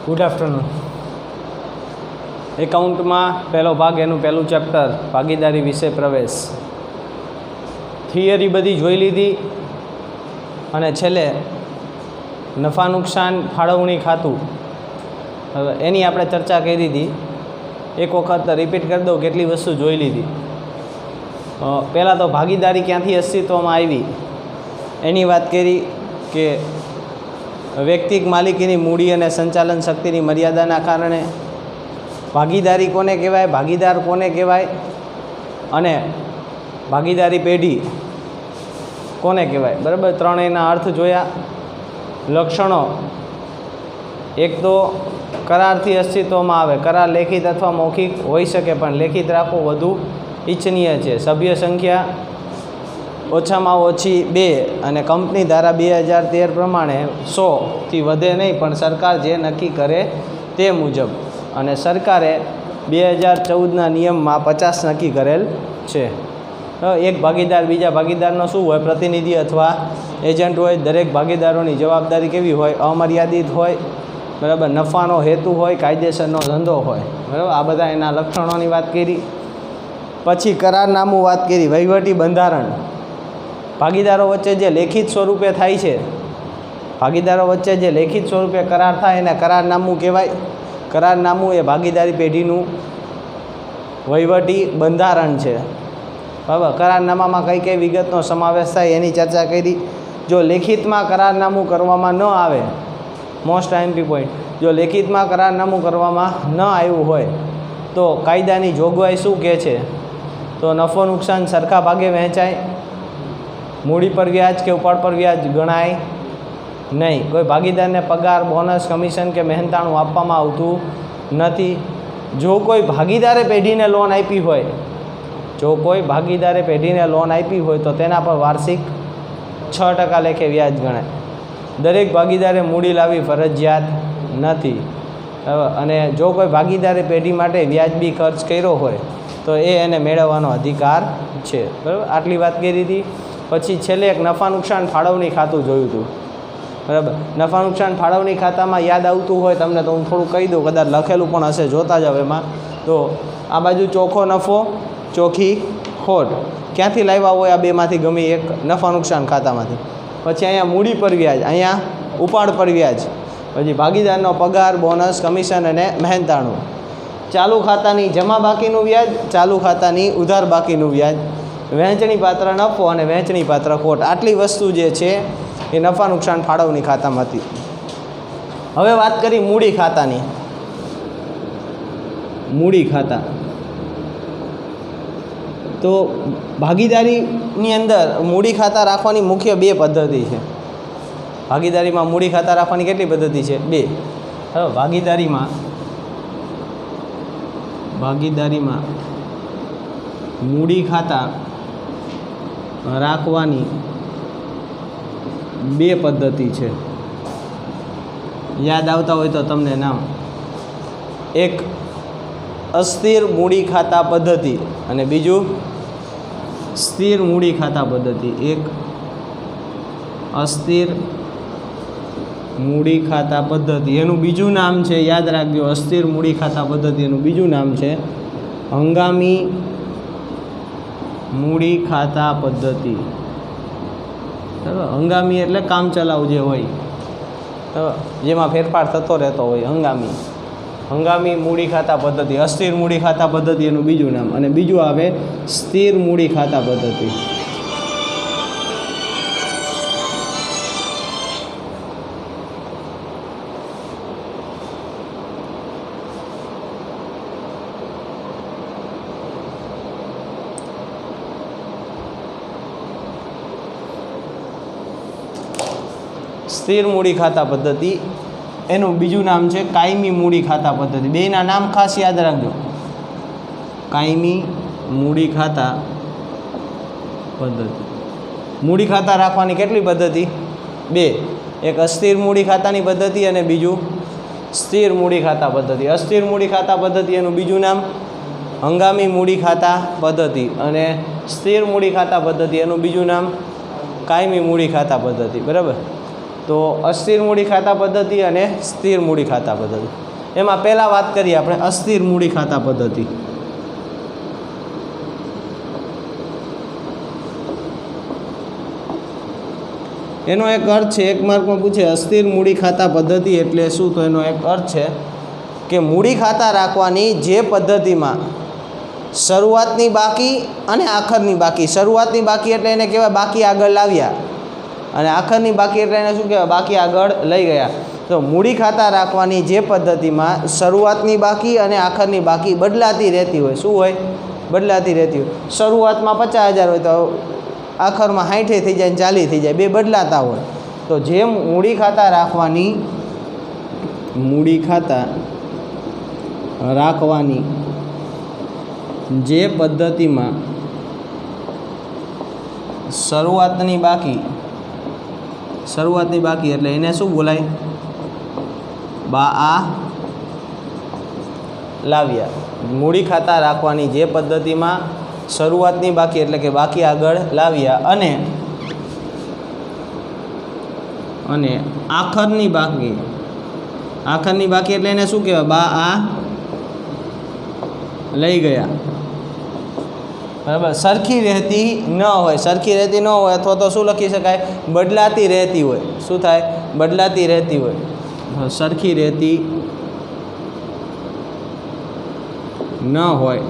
Good afternoon. એકાઉન્ટમાં પહેલો ભાગ, એનું પહેલું ચેપ્ટર ભાગીદારી વિશે પ્રવેશ. થિયરી બધી જોઈ લીધી અને છેલ્લે નફા નુકસાન ફાળવણી ખાતું એની આપણે ચર્ચા કરી હતી. એક વખત રિપીટ કરી દઉં કેટલી વસ્તુ જોઈ લીધી. પહેલાં તો ભાગીદારી ક્યાંથી અસ્તિત્વમાં આવી એની વાત કરી કે વ્યક્તિક માલિકીની મૂડી અને સંચાલન શક્તિની મર્યાદાના કારણે ભાગીદારી કોને કહેવાય, ભાગીદાર કોને કહેવાય અને ભાગીદારી પેઢી કોને કહેવાય. બરાબર, ત્રણેયના અર્થ જોયા. લક્ષણો, એક તો કરારથી અસ્તિત્વમાં આવે. કરાર લેખિત અથવા મૌખિક હોઈ શકે, પણ લેખિત રાખવો વધુ ઈચ્છનીય છે. સભ્ય સંખ્યા ઓછામાં ઓછી 2 અને કંપની ધારા 2013 પ્રમાણે 100થી વધે નહીં, પણ સરકાર જે નક્કી કરે તે મુજબ. અને સરકારે 2014ના નિયમમાં 50 નક્કી કરેલ છે. એક ભાગીદાર બીજા ભાગીદારનો શું હોય, પ્રતિનિધિ અથવા એજન્ટ હોય. દરેક ભાગીદારોની જવાબદારી કેવી હોય, અમર્યાદિત હોય. બરાબર, નફાનો હેતુ હોય, કાયદેસરનો ધંધો હોય. બરાબર, આ બધા એના લક્ષણોની વાત કરી. પછી કરારનામું વાત કરી. વહીવટી બંધારણ, ભાગીદારો વચ્ચે જે લેખિત સ્વરૂપે થાય છે, ભાગીદારો વચ્ચે જે લેખિત સ્વરૂપે કરાર થાય એને કરારનામું કહેવાય. કરારનામું એ ભાગીદારી પેઢીનું વહીવટી બંધારણ છે. બરાબર, કરારનામામાં કઈ કઈ વિગતનો સમાવેશ થાય એની ચર્ચા કરી. જો લેખિતમાં કરારનામું કરવામાં ન આવે, મોસ્ટ આઈએમપી પોઈન્ટ, જો લેખિતમાં કરારનામું કરવામાં ન આવ્યું હોય તો કાયદાની જોગવાઈ શું કહે છે, તો નફો નુકસાન સરખા ભાગે વહેંચાય. મૂડી પર વ્યાજ કે ઉપાડ પર વ્યાજ ગણાય નહીં. કોઈ ભાગીદારને પગાર, બોનસ, કમિશન કે મહેનતાણું આપવામાં આવતું નથી. જો કોઈ ભાગીદારે પેઢીને લોન આપી હોય, જો કોઈ ભાગીદારે પેઢીને લોન આપી હોય તો તેના પર વાર્ષિક 6% લેખે વ્યાજ ગણાય. દરેક ભાગીદારે મૂડી લાવવી ફરજિયાત નથી. અને જો કોઈ ભાગીદારે પેઢી માટે વ્યાજબી ખર્ચ કર્યો હોય તો એને મેળવવાનો અધિકાર છે. બરાબર, આટલી વાત કરી હતી. પછી છેલ્લે એક નફા નુકસાન ફાળવણી ખાતું જોયું હતું. બરાબર, નફા નુકસાન ફાળવણી ખાતામાં યાદ આવતું હોય તમને તો હું થોડું કહી દઉં, કદાચ લખેલું પણ હશે, જોતા જાવ એમાં. તો આ બાજુ ચોખ્ખો નફો, ચોખ્ખી ખોટ, ક્યાંથી લાવ્યા હોય આ બેમાંથી ગમે એક, નફા નુકસાન ખાતામાંથી. પછી અહીંયા મૂડી પર વ્યાજ, અહીંયા ઉપાડ પર વ્યાજ. પછી ભાગીદારનો પગાર, બોનસ, કમિશન અને મહેનતાણું. ચાલુ ખાતાની જમા બાકીનું વ્યાજ, ચાલુ ખાતાની ઉધાર બાકીનું વ્યાજ, વહેંચણી પાત્ર નફો અને વહેંચણી પાત્ર ખોટ. આટલી વસ્તુ જે છે એ નફા નુકસાન ફાળવણી ખાતામાં હતી. હવે વાત કરી મૂડી ખાતાની. મૂડી ખાતા તો ભાગીદારીની અંદર મૂડી ખાતા રાખવાની મુખ્ય 2 પદ્ધતિ છે. ભાગીદારીમાં મૂડી ખાતા રાખવાની કેટલી પદ્ધતિ છે? 2. હવે ભાગીદારીમાં મૂડી ખાતા રાખવાની 2 પદ્ધતિ છે. યાદ આવતા હોય તો તમને નામ. એક અસ્થિર મૂડી ખાતા પદ્ધતિ અને બીજું સ્થિર મૂડી ખાતા પદ્ધતિ. એક અસ્થિર મૂડી ખાતા પદ્ધતિ, એનું બીજું નામ છે, યાદ રાખજો, અસ્થિર મૂડી ખાતા પદ્ધતિ એનું બીજું નામ છે હંગામી મૂડી ખાતા પદ્ધતિ. બરાબર, હંગામી એટલે કામચલાઉ જે હોય, જેમાં ફેરફાર થતો રહેતો હોય, હંગામી મૂડી ખાતા પદ્ધતિ. અસ્થિર મૂડી ખાતા પદ્ધતિ એનું બીજું નામ. અને બીજું આવે સ્થિર મૂડી ખાતા પદ્ધતિ. સ્થિર મૂડી ખાતા પદ્ધતિ એનું બીજું નામ છે કાયમી મૂડી ખાતા પદ્ધતિ. બેના નામ ખાસ યાદ રાખજો. કાયમી મૂડી ખાતા પદ્ધતિ. મૂડી ખાતા રાખવાની કેટલી પદ્ધતિ? 2. એક અસ્થિર મૂડી ખાતાની પદ્ધતિ અને બીજું સ્થિર મૂડી ખાતા પદ્ધતિ. અસ્થિર મૂડી ખાતા પદ્ધતિ એનું બીજું નામ હંગામી મૂડી ખાતા પદ્ધતિ અને સ્થિર મૂડી ખાતા પદ્ધતિ એનું બીજું નામ કાયમી મૂડી ખાતા પદ્ધતિ. બરાબર, તો અસ્થિર મૂડી ખાતા પદ્ધતિ અને સ્થિર મૂડી ખાતા પદ્ધતિ. એમાં પહેલાં વાત કરીએ આપણે અસ્થિર મૂડી ખાતા પદ્ધતિ. એનો એક અર્થ છે, એક માર્કમાં પૂછે અસ્થિર મૂડી ખાતા પદ્ધતિ એટલે શું, તો એનો એક અર્થ છે કે મૂડી ખાતા રાખવાની જે પદ્ધતિમાં શરૂઆતની બાકી અને આખરની બાકી, શરૂઆતની બાકી એટલે એને કહેવાય બાકી આગળ લાવ્યા, અને આખરની બાકી એટલે એને શું કહેવાય બાકી આગળ લઈ ગયા. તો મૂડી ખાતા રાખવાની જે પદ્ધતિમાં શરૂઆતની બાકી અને આખરની બાકી બદલાતી રહેતી હોય. શું હોય? બદલાતી રહેતી હોય. શરૂઆતમાં 50,000 હોય તો આખરમાં 60 થઈ જાય, 40 થઈ જાય, બે બદલાતા હોય. તો જે મૂડી ખાતા રાખવાની, મૂડી ખાતા રાખવાની જે પદ્ધતિમાં શરૂઆતની બાકી એટલે એને શું બોલાય? બા લાવ્યા. મૂડી ખાતા રાખવાની જે પદ્ધતિમાં શરૂઆતની બાકી એટલે કે બાકી આગળ લાવ્યા અને આખરની બાકી એટલે એને શું કહેવાય? બા લઈ ગયા. બરાબર. સરખી રહેતી ન હોય, અથવા તો શું લખી શકાય? બદલાતી રહેતી હોય. શું થાય? બદલાતી રહેતી હોય. સરખી રહેતી ન હોય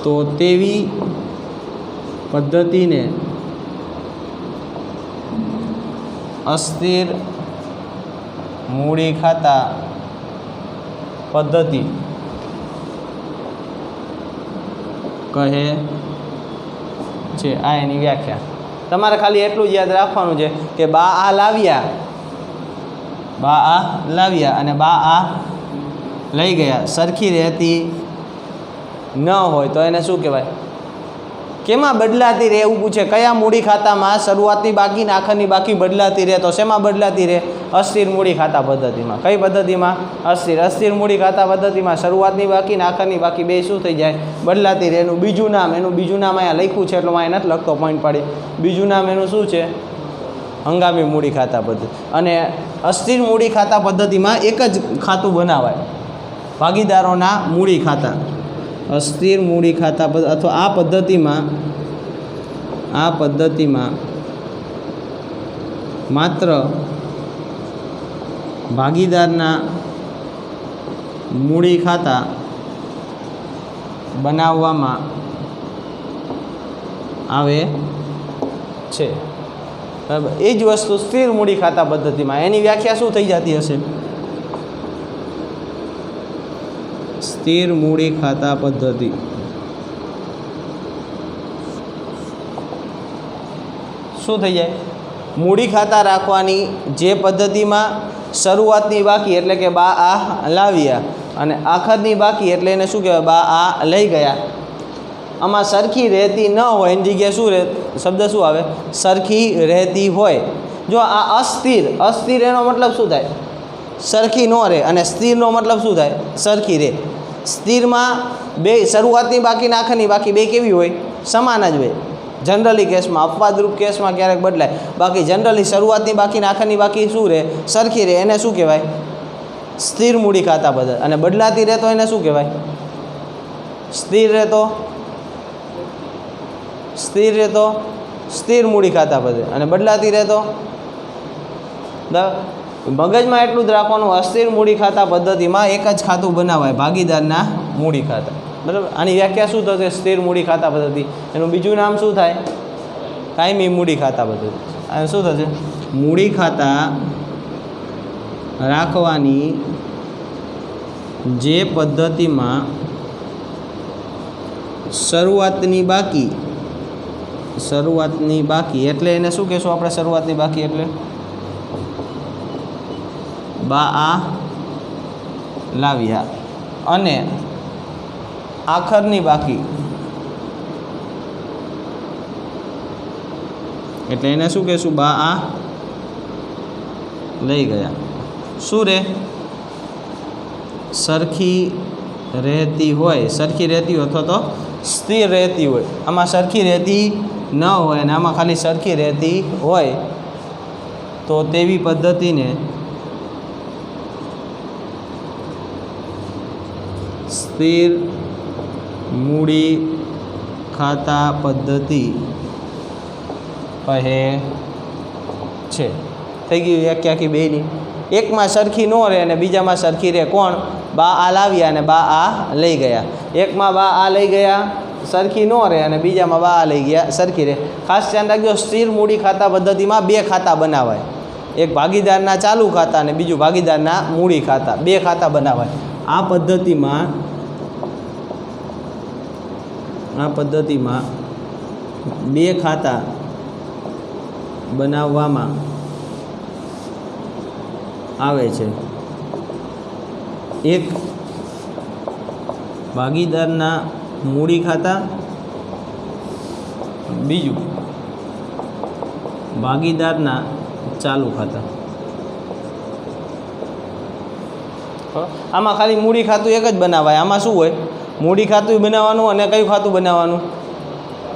તો તેવી પદ્ધતિને અસ્થિર મૂડી ખાતા પદ્ધતિ કહે છે. આ એની વ્યાખ્યા. તમારે ખાલી એટલું જ યાદ રાખવાનું છે કે બા લાવ્યા અને બા લઈ ગયા સરખી રહેતી ન હોય તો એને શું કહેવાય? કેમાં બદલાતી રહે એવું પૂછે. કયા મૂડી ખાતામાં શરૂઆતની બાકી ને આખરની બાકી બદલાતી રહે? તો શેમાં બદલાતી રહે? અસ્થિર મૂડી ખાતા પદ્ધતિમાં. કઈ પદ્ધતિમાં? અસ્થિર મૂડી ખાતા પદ્ધતિમાં શરૂઆતની બાકી ને આખરની બાકી બે શું થઈ જાય? બદલાતી રહે. એનું બીજું નામ અહીંયા લખ્યું છે એટલે અહીંયા નથી લખતો, પોઈન્ટ પાડી. બીજું નામ એનું શું છે? હંગામી મૂડી ખાતા પદ્ધતિ. અને અસ્થિર મૂડી ખાતા પદ્ધતિમાં એક જ ખાતું બનાવાય, ભાગીદારોના મૂડી ખાતા. અસ્થિર મૂડી ખાતા અથવા આ પદ્ધતિમાં માત્ર ભાગીદારના મૂડી ખાતા બનાવવામાં આવે છે. બરાબર. એ જ વસ્તુ સ્થિર મૂડી ખાતા પદ્ધતિમાં. એની વ્યાખ્યા શું થઈ જતી હશે? સ્થિર મૂડી ખાતા પદ્ધતિ શું થઈ જાય? મૂડી ખાતા રાખવાની જે પદ્ધતિમાં શરૂઆતની બાકી એટલે કે બા લાવ્યા અને આખરની બાકી એટલે એને શું કહેવાય? બા લઈ ગયા. આમાં સરખી રહેતી ન હોય એની જગ્યાએ શું શબ્દ શું આવે? સરખી રહેતી હોય. જો આ અસ્થિર એનો મતલબ શું થાય? સરખી ન રહે. અને સ્થિરનો મતલબ શું થાય? સરખી રહે. સ્થિરમાં બે શરૂઆતની બાકી ને આખરની બાકી બે કેવી હોય? સમાન જ હોય. જનરલી કેસમાં, અપવાદરૂપ કેસમાં ક્યારેક બદલાય, બાકી જનરલી શરૂઆતની બાકી ને આખરની બાકી શું રહે? સરખી રહે. એને શું કહેવાય? સ્થિર મૂડી ખાતા પદ્ધતિ. અને બદલાતી રહે તો એને શું કહેવાય? સ્થિર રહેતો સ્થિર મૂડી ખાતા પદ્ધતિ. અને બદલાતી રહેતો મગજમાં એટલું જ રાખવાનું, અસ્થિર મૂડી ખાતા પદ્ધતિમાં એક જ ખાતું બનાવાય, ભાગીદારના મૂડી ખાતા. બરાબર. આની વ્યાખ્યા શું થશે? સ્થિર મૂડી ખાતા પદ્ધતિ. એનું બીજું નામ શું થાય? કાયમી મૂડી ખાતા પદ્ધતિ. અને શું થશે? મૂડી ખાતા રાખવાની જે પદ્ધતિમાં શરૂઆતની બાકી એટલે એને શું કહેશું આપણે? શરૂઆતની બાકી એટલે બા લાવ્યા અને આખરની બાકી એટલે એને શું કહેશું? બા લઈ ગયા. શું રહે? સરખી રહેતી હોય અથવા તો સ્થિર રહેતી હોય. આમાં સરખી રહેતી ન હોય અને આમાં ખાલી સરખી રહેતી હોય તો તેવી પદ્ધતિને સ્થિર મૂડી ખાતા પદ્ધતિ કહે છે. થઈ ગયું એક આખી બેની. એકમાં સરખી ન રહે અને બીજામાં સરખી રહે. કોણ? બા આ લાવ્યા અને બા આ લઈ ગયા. એકમાં બા આ લઈ ગયા સરખી ન રહે અને બીજામાં બા આ લઈ ગયા સરખી રહે. ખાસ ધ્યાન રાખજો, સ્થિર મૂડી ખાતા પદ્ધતિમાં બે ખાતા બનાવાય. એક ભાગીદારના ચાલુ ખાતા અને બીજું ભાગીદારના મૂડી ખાતા. બે ખાતા બનાવાય. આ પદ્ધતિમાં બે ખાતા બનાવવામાં આવે છે. એક ભાગીદારના મૂડી ખાતા, બીજું ભાગીદારના ચાલુ ખાતા. આમાં ખાલી મૂડી ખાતું એક જ બનાવાય. આમાં શું હોય? મૂડી ખાતું બનાવવાનું અને કયું ખાતું બનાવવાનું?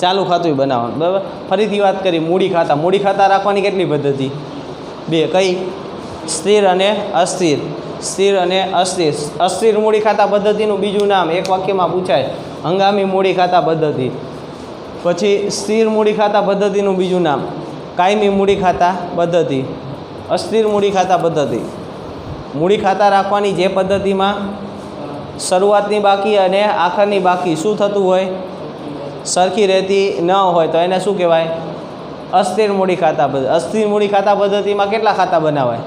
ચાલુ ખાતું બનાવવાનું. બરાબર. ફરીથી વાત કરી મૂડી ખાતા. મૂડી ખાતા રાખવાની કેટલી પદ્ધતિ? બે. કઈ? સ્થિર અને અસ્થિર. સ્થિર અને અસ્થિર. અસ્થિર મૂડી ખાતા પદ્ધતિનું બીજું નામ એક વાક્યમાં પૂછાય, હંગામી મૂડી ખાતા પદ્ધતિ. પછી સ્થિર મૂડી ખાતા પદ્ધતિનું બીજું નામ કાયમી મૂડી ખાતા પદ્ધતિ. અસ્થિર મૂડી ખાતા પદ્ધતિ. મૂડી ખાતા રાખવાની જે પદ્ધતિમાં શરૂઆતની બાકી અને આખરની બાકી શું થતું હોય? સરખી રહેતી ન હોય તો એને શું કહેવાય? અસ્થિર મૂડી ખાતા પદ્ધતિ. અસ્થિર મૂડી ખાતા પદ્ધતિમાં કેટલા ખાતા બનાવાય?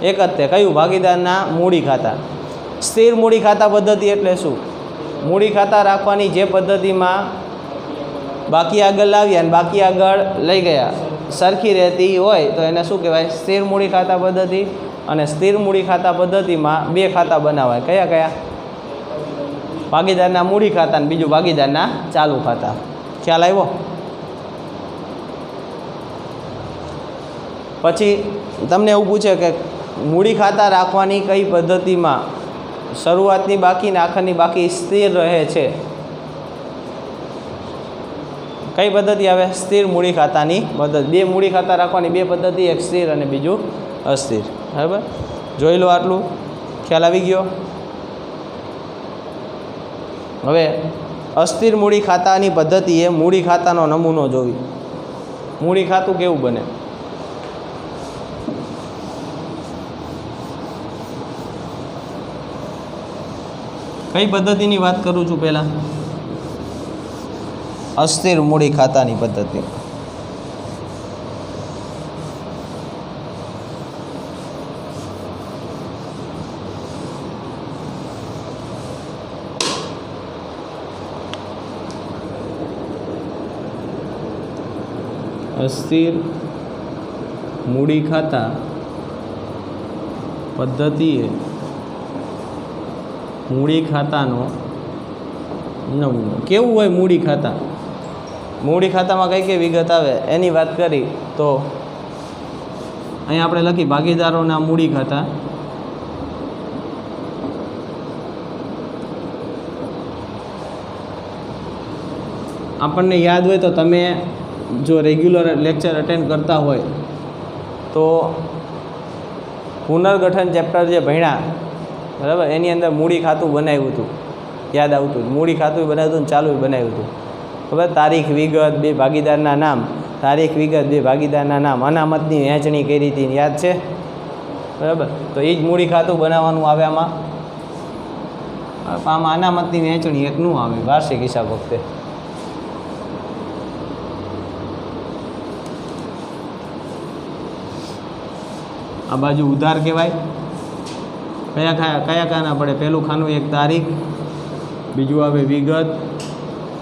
એક જ તે. કયું? ભાગીદારના મૂડી ખાતા. સ્થિર મૂડી ખાતા પદ્ધતિ એટલે શું? મૂડી ખાતા રાખવાની જે પદ્ધતિમાં બાકી આગળ લાવ્યા અને બાકી આગળ લઈ ગયા સરખી રહેતી હોય તો એને શું કહેવાય? સ્થિર મૂડી ખાતા પદ્ધતિ. અને સ્થિર મૂડી ખાતા પદ્ધતિમાં બે ખાતા બનાવાય. કયા કયા? ભાગીદારના મૂડી ખાતા અને બીજું ભાગીદારના ચાલુ ખાતા. ખ્યાલ આવ્યો? પછી તમને એવું પૂછે કે મૂડી ખાતા રાખવાની કઈ પદ્ધતિમાં શરૂઆતની બાકી ને આખરની બાકી સ્થિર રહે છે? કઈ પદ્ધતિ આવે? સ્થિર મૂડી ખાતાની પદ્ધતિ. બે મૂડી ખાતા રાખવાની બે પદ્ધતિ, એક સ્થિર અને બીજું અસ્થિર. બરાબર. જોઈ લો આટલું. ખ્યાલ આવી ગયો? હવે અસ્થિર મૂડી ખાતાની પદ્ધતિએ મૂડી ખાતાનો નમૂનો જોવી. મૂડી ખાતું કેવું બને? કઈ પદ્ધતિની વાત કરું છું પહેલાં? અસ્થિર મૂડી ખાતાની પદ્ધતિ. અસ્થિર મૂડી ખાતા પદ્ધતિએ મૂડી ખાતાનો નમૂનો. કેવું હોય મૂડી ખાતા? મૂડી ખાતામાં કઈ કઈ વિગત આવે એની વાત કરી તો અહીંયા આપણે લખી ભાગીદારોના મૂડી ખાતા. આપણને યાદ હોય તો તમે જો રેગ્યુલર લેક્ચર અટેન્ડ કરતા હોય તો પુનર્ગઠન ચેપ્ટર જે ભણ્યા બરાબર એની અંદર મૂડી ખાતું બનાવ્યું હતું. યાદ આવતું? મૂડી ખાતું બનાવ્યું હતું ને ચાલુ બનાવ્યું હતું. ખબર? તારીખ વિગત બે ભાગીદારના નામ. તારીખ વિગત બે ભાગીદારના નામ. અનામતની વહેંચણી કરી હતી. યાદ છે? બરાબર. તો એ જ મૂડી ખાતું બનાવવાનું આવે. આમાં અનામતની વહેંચણી એકનું આવે વાર્ષિક હિસાબ વખતે. આ બાજુ ઉધાર કહેવાય. કયા ખાના પડે? પહેલું ખાનું એક તારીખ, બીજું આવે વિગત,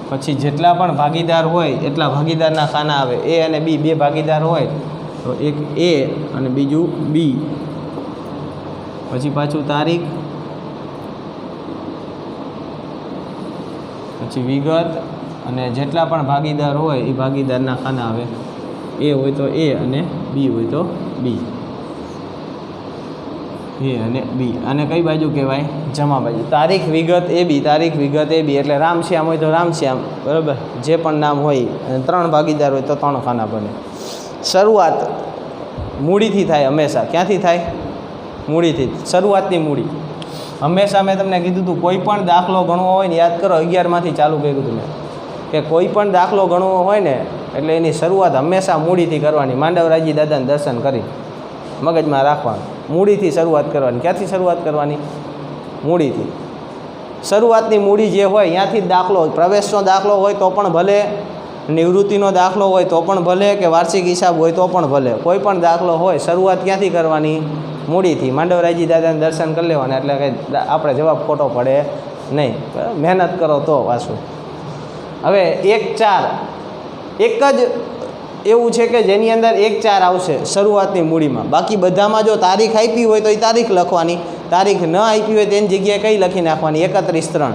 પછી જેટલા પણ ભાગીદાર હોય એટલા ભાગીદારના ખાના આવે. એ અને બી બે ભાગીદાર હોય તો એક એ અને બીજું બી, પછી પાછું તારીખ, પછી વિગત અને જેટલા પણ ભાગીદાર હોય એ ભાગીદારના ખાના આવે. એ હોય તો એ અને બી હોય તો બી. એ અને બી. અને કઈ બાજુ કહેવાય? જમા બાજુ. તારીખ વિગત એ બી, તારીખ વિગત એ બી એટલે રામશ્યામ હોય તો રામશ્યામ. બરાબર. જે પણ નામ હોય અને ત્રણ ભાગીદાર હોય તો ત્રણ ખાના બને. શરૂઆત મૂડીથી થાય હંમેશા. ક્યાંથી થાય? મૂડીથી. શરૂઆતની મૂડી. હંમેશા મેં તમને કીધું હતું કોઈ પણ દાખલો ગણવો હોય ને, યાદ કરો 11માંથી ચાલુ કર્યું હતું મેં, કે કોઈ પણ દાખલો ગણવો હોય ને એટલે એની શરૂઆત હંમેશા મૂડીથી કરવાની. માંડવરાયજી દાદાને દર્શન કરી મગજમાં રાખવાનું. મૂડીથી શરૂઆત કરવાની. ક્યાંથી શરૂઆત કરવાની? મૂડીથી. શરૂઆતની મૂડી જે હોય ત્યાંથી જ દાખલો, પ્રવેશનો દાખલો હોય તો પણ ભલે, નિવૃત્તિનો દાખલો હોય તો પણ ભલે, કે વાર્ષિક હિસાબ હોય તો પણ ભલે, કોઈ પણ દાખલો હોય શરૂઆત ક્યાંથી કરવાની? મૂડીથી. માંડવરાયજી દાદાને દર્શન કરી લેવાના એટલે કંઈ આપણે જવાબ ખોટો પડે નહીં. મહેનત કરો તો પાછું. હવે 1-4 એક જ એવું છે કે જેની અંદર 1-4 આવશે શરૂઆતની મૂડીમાં. બાકી બધામાં જો તારીખ આપી હોય તો એ તારીખ લખવાની, તારીખ ન આપી હોય તેની જગ્યાએ કઈ લખી નાખવાની? 31-3.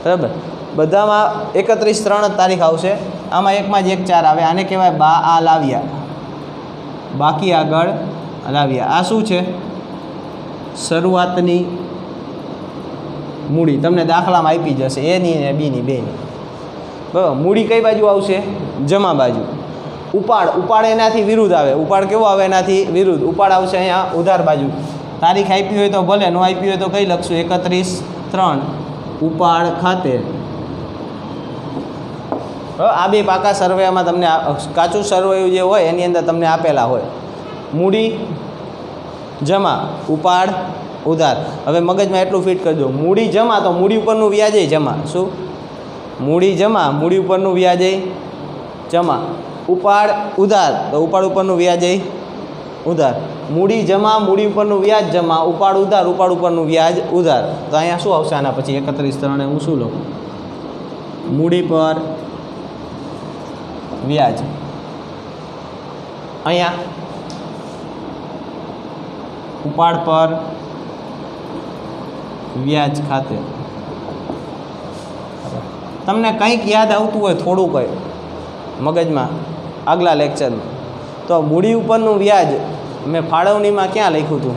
બરાબર? બધામાં 31-3 જ તારીખ આવશે. આમાં એકમાં જ 1-4 આવે. આને કહેવાય બા આ લાવ્યા, બાકી આગળ લાવ્યા. આ શું છે? શરૂઆતની મૂડી. તમને દાખલામાં આપી જશે એની ને બીની બેની. બરાબર? મૂડી કઈ બાજુ આવશે? જમા બાજુ. ઉપાડ એનાથી વિરુદ્ધ આવે. ઉપાડ કેવો આવે? એનાથી વિરુદ્ધ. ઉપાડ આવશે અહીંયા ઉધાર બાજુ. તારીખ આપી હોય તો ભલે, ન આપી હોય તો કઈ લખશું? 31-3 ઉપાડ ખાતે. આ બે પાકા સર્વેમાં તમને કાચું સર્વે જે હોય એની અંદર તમને આપેલા હોય. મૂડી જમા, ઉપાડ ઉધાર. હવે મગજમાં એટલું ફિટ કરજો, મૂડી જમા તો મૂડી ઉપરનું વ્યાજ જમા. શું? મૂડી જમા, મૂડી ઉપરનું વ્યાજ જમા. ઉપાડ ઉધાર તો ઉપાડ ઉપરનું વ્યાજ ઉધાર. મૂડી જમા, મૂડી ઉપરનું વ્યાજ જમા. ઉપાડ ઉધાર, ઉપાડ ઉપરનું વ્યાજ ઉધાર. તો અહીંયા શું આવશે આના પછી? 31-3 હું શું લઉં? મૂડી પર વ્યાજ. અહીંયા ઉપાડ પર વ્યાજ ખાતે. તમને કંઈક યાદ આવતું હોય થોડું કંઈ મગજમાં આગલા લેક્ચરમાં, તો મૂડી ઉપરનું વ્યાજ મેં ફાળવણીમાં ક્યાં લખ્યું હતું?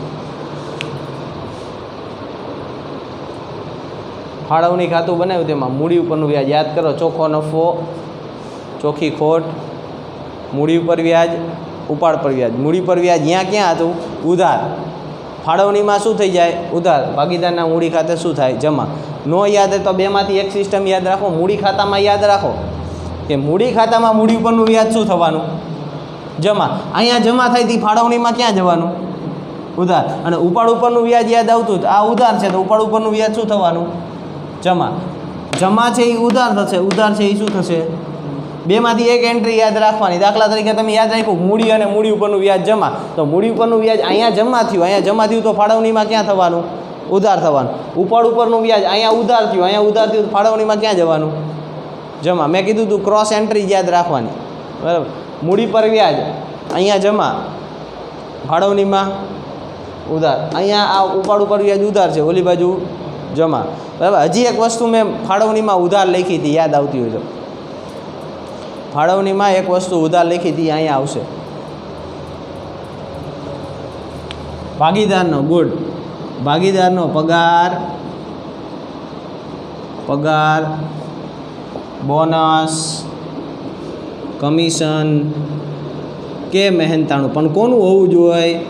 ફાળવણી ખાતું બનાવ્યું તેમાં મૂડી ઉપરનું વ્યાજ યાદ કરો. ચોખ્ખો નફો, ચોખ્ખી ખોટ, મૂડી ઉપર વ્યાજ, ઉપાડ પર વ્યાજ. મૂડી પર વ્યાજ ત્યાં ક્યાં હતું? ઉધાર. ફાળવણીમાં શું થઈ જાય? ઉધાર. ભાગીદારના મૂડી ખાતે શું થાય? જમા. નો યાદ હોય તો બેમાંથી એક સિસ્ટમ યાદ રાખો. મૂડી ખાતામાં યાદ રાખો કે મૂડી ખાતામાં મૂડી ઉપરનું વ્યાજ શું થવાનું? જમા. અહીંયા જમા થાય તે ફાળવણીમાં ક્યાં જવાનું? ઉધાર. અને ઉપાડ ઉપરનું વ્યાજ યાદ આવતું, આ ઉધાર છે તો ઉપાડ ઉપરનું વ્યાજ શું થવાનું? જમા. જમા છે એ ઉધાર થશે, ઉધાર છે એ શું થશે? બેમાંથી એક એન્ટ્રી યાદ રાખવાની. દાખલા તરીકે તમે યાદ રાખ્યું મૂડી અને મૂડી ઉપરનું વ્યાજ જમા, તો મૂડી ઉપરનું વ્યાજ અહીંયા જમા થયું, અહીંયા જમા થયું તો ફાળવણીમાં ક્યાં થવાનું? ઉધાર થવાનું. ઉપાડ ઉપરનું વ્યાજ અહીંયા ઉધાર થયું, અહીંયા ઉધાર થયું તો ફાળવણીમાં ક્યાં જવાનું? જમા. મેં કીધું તું ક્રોસ એન્ટ્રી યાદ રાખવાની. બરાબર? મૂડી પર વ્યાજ અહીંયા જમા, ફાળવણીમાં ઉધાર. અહીંયા આ ઉપાડ ઉપર વ્યાજ ઉધાર છે, ઓલી બાજુ જમા. બરાબર? હજી એક વસ્તુ મેં ફાળવણીમાં ઉધાર લખી હતી, યાદ આવતી હોય તો. ફાળવણીમાં એક વસ્તુ ઉધાર લખી હતી, અહીંયા આવશે. ભાગીદારનો ગુડ. ભાગીદારનો પગાર, બોનસ, કમિશન કે મહેનતાણું. પણ કોનું હોવું જોઈએ?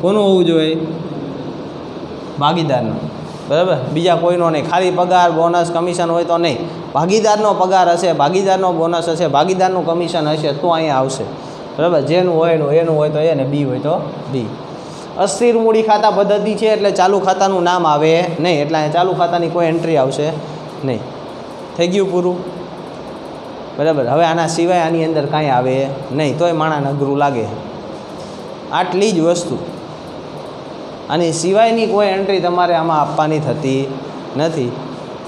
કોનું હોવું જોઈએ? ભાગીદારનો. બરાબર? બીજા કોઈનો નહીં. ખાલી પગાર, બોનસ, કમિશન હોય તો નહીં. ભાગીદારનો પગાર હશે, ભાગીદારનો બોનસ હશે, ભાગીદારનું કમિશન હશે તો અહીંયા આવશે. બરાબર? જેનું હોય એનું હોય તો એ, ને બી હોય તો બી. અસ્થિર મૂડી ખાતા પદ્ધતિ છે એટલે ચાલુ ખાતાનું નામ આવે નહીં, એટલે અહીંયા ચાલુ ખાતાની કોઈ એન્ટ્રી આવશે નહીં. થઈ ગયું પૂરું? બરાબર? હવે આના સિવાય આની અંદર કાંઈ આવે નહીં, તોય માણા નગરું લાગે. આટલી જ વસ્તુ, આની સિવાયની કોઈ એન્ટ્રી તમારે આમાં આપવાની થતી નથી.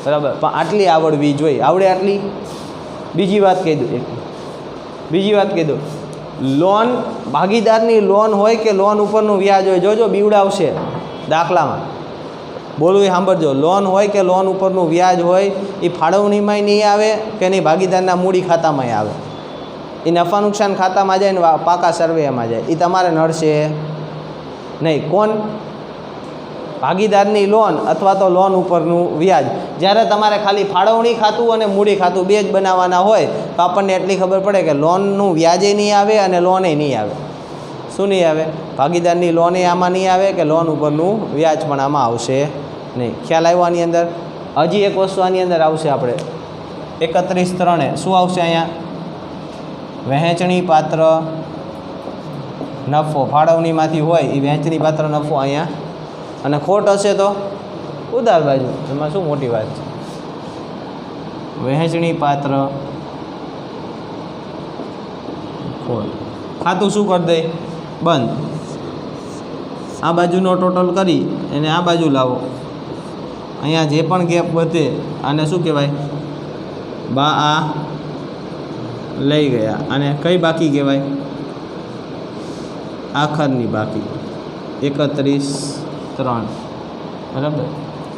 બરાબર? પણ આટલી આવડવી જોઈએ. આવડે આટલી? બીજી વાત કહી દઉં. લોન, ભાગીદારની લોન હોય કે લોન ઉપરનું વ્યાજ હોય, જોજો બીવડાવશે દાખલામાં. બોલું એ સાંભળજો. લોન હોય કે લોન ઉપરનું વ્યાજ હોય એ ફાળવણીમાંય નહીં આવે કે નહીં ભાગીદારના મૂડી ખાતામાંય આવે. એ નફા નુકસાન ખાતામાં જાય ને પાકા સર્વેમાં જાય. એ તમારે નડશે નહીં. કોણ? ભાગીદારની લોન અથવા તો લોન ઉપરનું વ્યાજ. જ્યારે તમારે ખાલી ફાળવણી ખાતું અને મૂડી ખાતું બે જ બનાવવાના હોય તો આપણને એટલી ખબર પડે કે લોનનું વ્યાજે નહીં આવે અને લોને નહીં આવે. શું નહીં આવે? ભાગીદારની લોન એ આમાં નહીં આવે કે લોન ઉપરનું વ્યાજ પણ આમાં આવશે નહીં. ખ્યાલ આવ્યો આની અંદર? હજી એક વસ્તુ આની અંદર આવશે આપણે 31(3) શું આવશે અહીંયા? વહેંચણી પાત્ર નફો ફાળવણીમાંથી હોય એ વહેંચણી પાત્ર નફો અહીંયા, અને ખોટ હશે તો ઉધાર બાજુ. એમાં શું મોટી વાત છે? વહેંચણી પાત્ર ખોટ. ખાતું શું કરી દે? બંધ. આ બાજુનો ટોટલ કરી અને આ બાજુ લાવો. અહીંયા જે પણ ગેપ વધે આને શું કહેવાય? આ લઈ ગયા. અને કઈ બાકી કહેવાય? આખરની બાકી 31(3). બરાબર?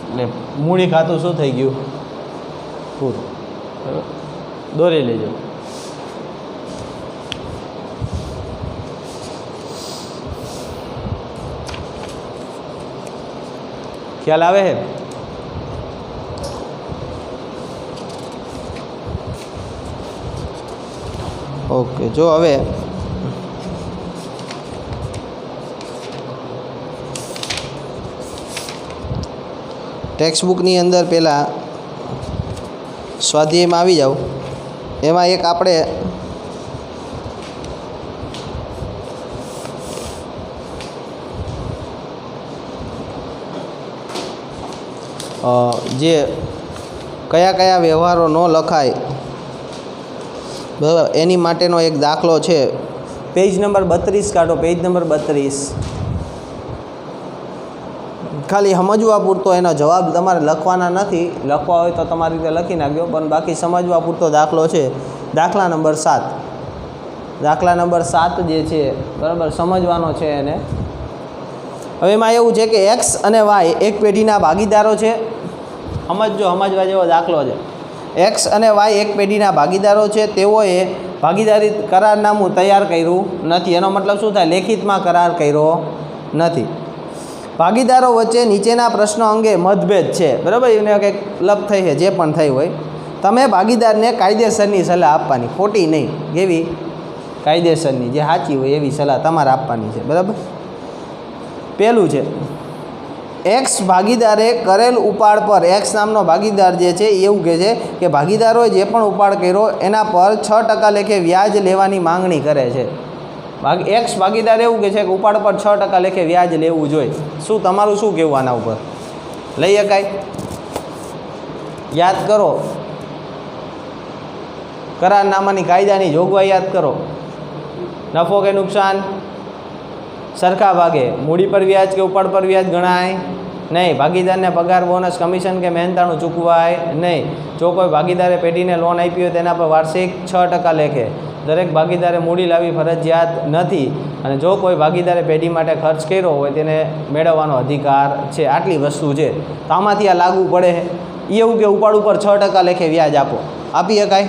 એટલે મૂડી ખાતું શું થઈ ગયું? પૂરું. બરાબર? દોરી લેજો. ખ્યાલ આવે છે? ઓકે. જો હવે ટેક્સ્ટ બુકની અંદર પહેલાં સ્વાધ્યાયમાં આવી જાઓ. એમાં એક આપણે જે કયા કયા વ્યવહારો ન લખાય બરાબર એની માટેનો એક દાખલો છે. પેજ નંબર 32 કાઢો. Page number 32. ખાલી સમજવા પૂરતો એનો જવાબ તમારે લખવાના નથી. લખવા હોય તો તમારી રીતે લખી નાખજો, પણ બાકી સમજવા પૂરતો દાખલો છે. દાખલા નંબર 7. દાખલા નંબર 7 જે છે બરાબર સમજવાનો છે એને. હવે એમાં એવું છે કે એક્સ અને વાય એક પેઢીના ભાગીદારો છે. સમજજો, સમજવા જેવો દાખલો છે. એક્સ અને વાય એક પેઢીના ભાગીદારો છે. તેઓએ ભાગીદારી કરારનામું તૈયાર કર્યું નથી. એનો મતલબ શું થાય? લેખિતમાં કરાર કર્યો નથી. ભાગીદારો વચ્ચે નીચેના પ્રશ્નો અંગે મતભેદ છે. બરાબર? એને કંઈક લપ થઈ છે, જે પણ થઈ હોય. તમે ભાગીદારને કાયદેસરની સલાહ આપવાની, ખોટી નહીં, એવી કાયદેસરની જે સાચી હોય એવી સલાહ તમારે આપવાની છે. બરાબર? પહેલું છે એક્સ ભાગીદારે કરેલ ઉપાડ પર, એક્સ નામનો ભાગીદાર જે છે એ એવું કહે છે કે ભાગીદારોએ જે પણ ઉપાડ કર્યો એના પર 6% લેખે વ્યાજ લેવાની માંગણી કરે છે. એક્સ ભાગીદાર એવું કહે છે કે ઉપાડ પર 6% લેખે વ્યાજ લેવું જોઈએ. શું તમારું શું કહેવું આના ઉપર? લઈ શકાય? યાદ કરો, કરારનામાની કાયદાની જોગવાઈ યાદ કરો. નફો કે નુકસાન સરખા ભાગે. મૂડી પર વ્યાજ કે ઉપાડ પર વ્યાજ ગણાય નહીં. ભાગીદારને પગાર, બોનસ, કમિશન કે મહેનતાણું ચૂકવાય નહીં. જો કોઈ ભાગીદારે પેઢીને લોન આપી હોય તેના પર વાર્ષિક 6% લેખે દરેક ભાગીદારે મૂડી લાવવી ફરજિયાત નથી. અને જો કોઈ ભાગીદારે પેઢી માટે ખર્ચ કર્યો હોય તેને મેળવવાનો અધિકાર છે. આટલી વસ્તુ છે. તો આમાંથી આ લાગુ પડે છે. એવું કે ઉપાડ ઉપર 6% લેખે વ્યાજ આપો. આપી શકાય?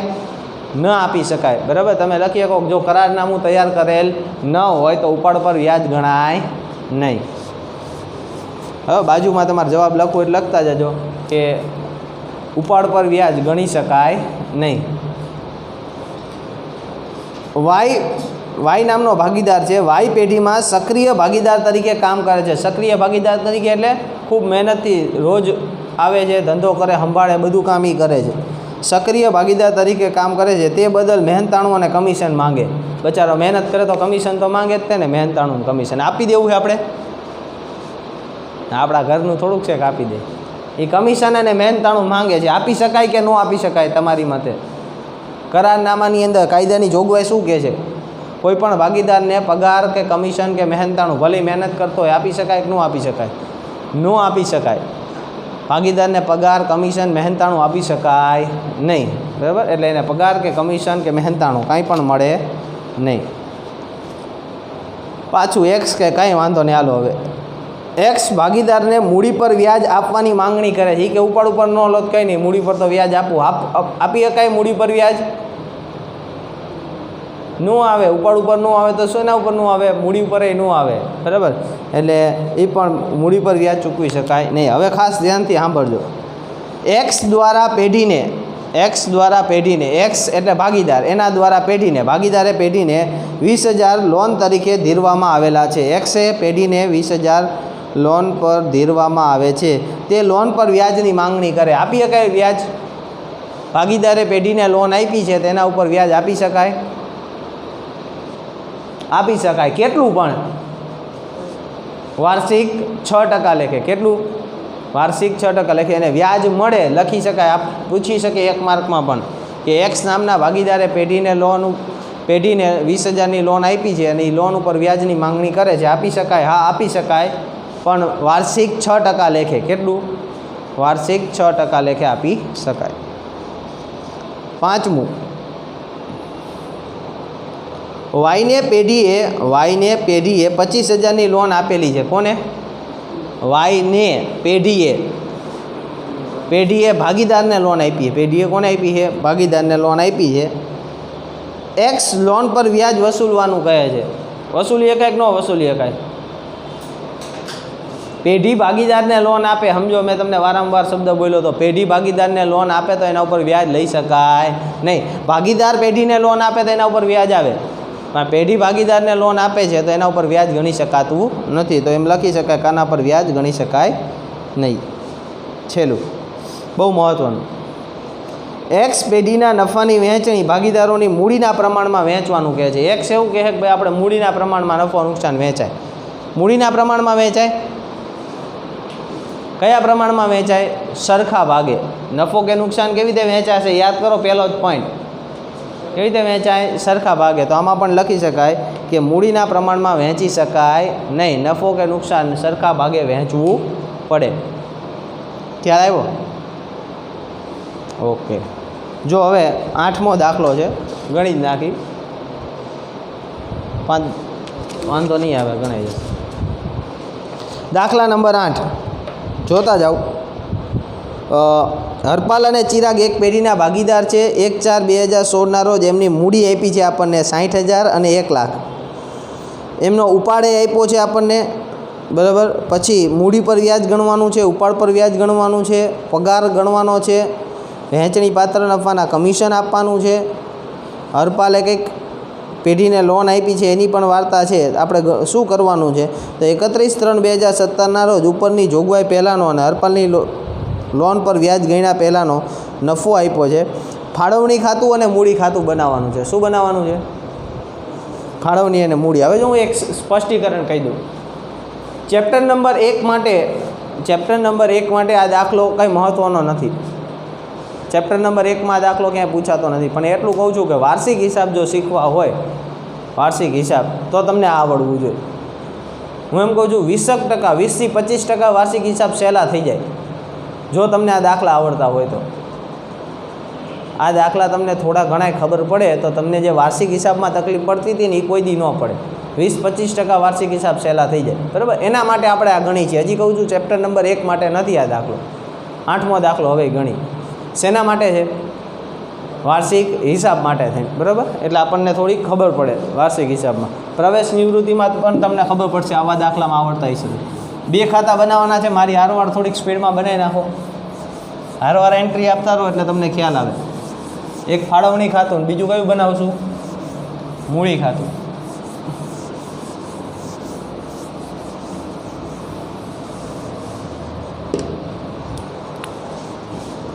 ન આપી શકાય. બરાબર? તમે લખી શકો જો કરારનામું તૈયાર કરેલ ન હોય તો ઉપાડ પર વ્યાજ ગણાય નહીં. હવે બાજુમાં તમારે જવાબ લખવો એટલે લખતા જજો કે ઉપાડ પર વ્યાજ ગણી શકાય નહીં. વાય નામનો ભાગીદાર છે. વાય પેઢીમાં સક્રિય ભાગીદાર તરીકે કામ કરે છે. સક્રિય ભાગીદાર તરીકે એટલે ખૂબ મહેનતથી રોજ આવે છે, ધંધો કરે, સંભાળે, બધું કામ એ કરે છે. સક્રિય ભાગીદાર તરીકે કામ કરે છે. તે બદલ મહેનતાણું અને કમિશન માંગે. બચારો મહેનત કરે તો કમિશન તો માંગે જ તે ને. મહેનતાણું કમિશન આપી દેવું છે આપણે? આપણા ઘરનું થોડુંક છે કે આપી દે. એ કમિશન અને મહેનતાણું માંગે છે. આપી શકાય કે ન આપી શકાય તમારી મતે? કરારનામાની અંદર કાયદાની જોગવાઈ શું કહે છે? કોઈ પણ ભાગીદારને પગાર કે કમિશન કે મહેનતાણું ભલે મહેનત કરતો હોય આપી શકાય કે ન આપી શકાય? ન આપી શકાય. ભાગીદારને પગાર, કમિશન, મહેનતાણું આપી શકાય નહીં. બરાબર? એટલે એને પગાર કે કમિશન કે મહેનતાણું કાંઈ પણ મળે નહીં. પાછું એક્સ કે કાંઈ વાંધો નહીં. હાલો હવે એક્સ ભાગીદારને મૂડી પર વ્યાજ આપવાની માંગણી કરે છે. એ કે ઉપાડ ઉપર ન લો કંઈ નહીં, મૂડી પર તો વ્યાજ આપવું. આપી શકાય મૂડી પર વ્યાજ? ન આવે. ઉપાડ ઉપર ન આવે તો શેના ઉપર ન આવે? મૂડી ઉપર ન આવે. બરાબર? એટલે એ પણ મૂડી પર વ્યાજ ચૂકવી શકાય નહીં. હવે ખાસ ધ્યાનથી સાંભળજો. એક્સ દ્વારા પેઢીને એક્સ દ્વારા પેઢીને, એક્સ એટલે ભાગીદાર, એના દ્વારા પેઢીને, ભાગીદારે પેઢીને 20,000 લોન તરીકે ધીરવામાં આવેલા છે. એક્સે પેઢીને 20,000 લોન પર ધીરવામાં આવે છે. તે લોન પર વ્યાજની માંગણી કરે. આપી શકાય વ્યાજ? ભાગીદારે પેઢીને લોન આપી છે તેના ઉપર વ્યાજ આપી શકાય? આપી શકાય. કેટલું? પણ વાર્ષિક 6% લેખે. કેટલું? વાર્ષિક 6% લેખે. અને વ્યાજ મળે લખી શકાય. આપ પૂછી શકે એક માર્કમાં પણ કે એક્સ નામના ભાગીદારે પેઢીને 20,000ની લોન આપી છે અને એ લોન ઉપર વ્યાજની માંગણી કરે છે. આપી શકાય? હા, આપી શકાય, પણ વાર્ષિક 6% લેખે. કેટલું? વાર્ષિક 6% લેખે આપી શકાય. પાંચમું, વાયને પેઢીએ 25,000ની લોન આપેલી છે. કોને? વાયને પેઢીએ ભાગીદારને લોન આપી છે. પેઢીએ કોને આપી છે? ભાગીદારને લોન આપી છે. એક્સ લોન પર વ્યાજ વસૂલવાનું કહે છે. વસૂલી શકાય કે ન વસૂલી શકાય? પેઢી ભાગીદારને લોન આપે, સમજો મેં તમને વારંવાર શબ્દ બોલ્યો તો, પેઢી ભાગીદારને લોન આપે તો એના ઉપર વ્યાજ લઈ શકાય નહીં. ભાગીદાર પેઢીને લોન આપે તો એના ઉપર વ્યાજ આવે, પણ પેઢી ભાગીદારને લોન આપે છે તો એના ઉપર વ્યાજ ગણી શકાતું નથી. તો એમ લખી શકાય કે આના પર વ્યાજ ગણી શકાય નહીં. છેલ્લું, બહુ મહત્ત્વનું, એક્સ પેઢીના નફાની વહેંચણી ભાગીદારોની મૂડીના પ્રમાણમાં વહેંચવાનું કહે છે. એક્સ એવું કહે કે ભાઈ આપણે મૂડીના પ્રમાણમાં નફો નુકસાન વહેંચાય. મૂડીના પ્રમાણમાં વહેંચાય. કયા પ્રમાણમાં વહેંચાય? સરખા ભાગે. નફો કે નુકસાન કેવી રીતે વહેંચાશે? યાદ કરો પહેલો જ પોઈન્ટ. કેવી રીતે વહેંચાય? સરખા ભાગે. તો આમાં પણ લખી શકાય કે મૂડીના પ્રમાણમાં વહેંચી શકાય નહીં. નફો કે નુકસાન સરખા ભાગે વહેંચવું પડે. ખ્યાલ આવ્યો? ઓકે. જો હવે 8મો દાખલો છે, ગણી જ નાખી, વાંધો નહીં આવે, ગણાઈ જશે. દાખલા નંબર 8 જોતા જાઓ. હરપાલ અને ચિરાગ એક પેઢીના ભાગીદાર છે. 1/4/2016ના રોજ એમની મૂડી આપી છે આપણને 60,000 અને 1 લાખ. એમનો ઉપાડે આપ્યો છે આપણને, બરાબર. પછી મૂડી પર વ્યાજ ગણવાનું છે, ઉપાડ પર વ્યાજ ગણવાનું છે, પગાર ગણવાનો છે, વહેંચણી પાત્ર નફાના કમિશન આપવાનું છે. હરપાલે કંઈક પેઢીને લોન આપી છે એની પણ વાર્તા છે. આપણે શું કરવાનું છે? તો 31/3/2017ના રોજ ઉપરની જોગવાઈ પહેલાંનો અને હરપાલની લોન પર વ્યાજ ગણ્યા પહેલાંનો નફો આપ્યો છે. ફાળવણી ખાતું અને મૂડી ખાતું બનાવવાનું છે. શું બનાવવાનું છે? ફાળવણી અને મૂડી. હવે જો હું એક સ્પષ્ટીકરણ કહી દઉં. ચેપ્ટર નંબર 1 માટે આ દાખલો કંઈ મહત્ત્વનો નથી. ચેપ્ટર નંબર 1માં આ દાખલો ક્યાંય પૂછાતો નથી. પણ એટલું કહું છું કે વાર્ષિક હિસાબ જો શીખવા હોય, વાર્ષિક હિસાબ, તો તમને આવડવું જોઈએ. હું એમ કહું છું 20% 20થી 25% વાર્ષિક હિસાબ સહેલા થઈ જાય જો તમને આ દાખલા આવડતા હોય તો. આ દાખલા તમને થોડા ઘણાય ખબર પડે તો તમને જે વાર્ષિક હિસાબમાં તકલીફ પડતી હતી ને એ કોઈ દી ન પડે. 20-25% વાર્ષિક હિસાબ સહેલા થઈ જાય, બરાબર. એના માટે આપણે આ ગણી છે. હજી કહું છું ચેપ્ટર નંબર 1 માટે નથી આ દાખલો. 8મો દાખલો હવે ગણી. શેના માટે છે? વાર્ષિક હિસાબ માટે થઈ, બરાબર. એટલે આપણને થોડીક ખબર પડે વાર્ષિક હિસાબમાં. પ્રવેશ નિવૃત્તિમાં પણ તમને ખબર પડશે આવા દાખલામાં આવડતા હશે. 2 ખાતા બનાવવાના છે. મારી હારવાર થોડીક સ્પીડમાં બનાવી નાખો. હારવાર એન્ટ્રી આપતા રહો એટલે તમને ખ્યાલ આવે. એક ફાળવણી ખાતું, બીજું કયું બનાવશું? મૂડી ખાતું.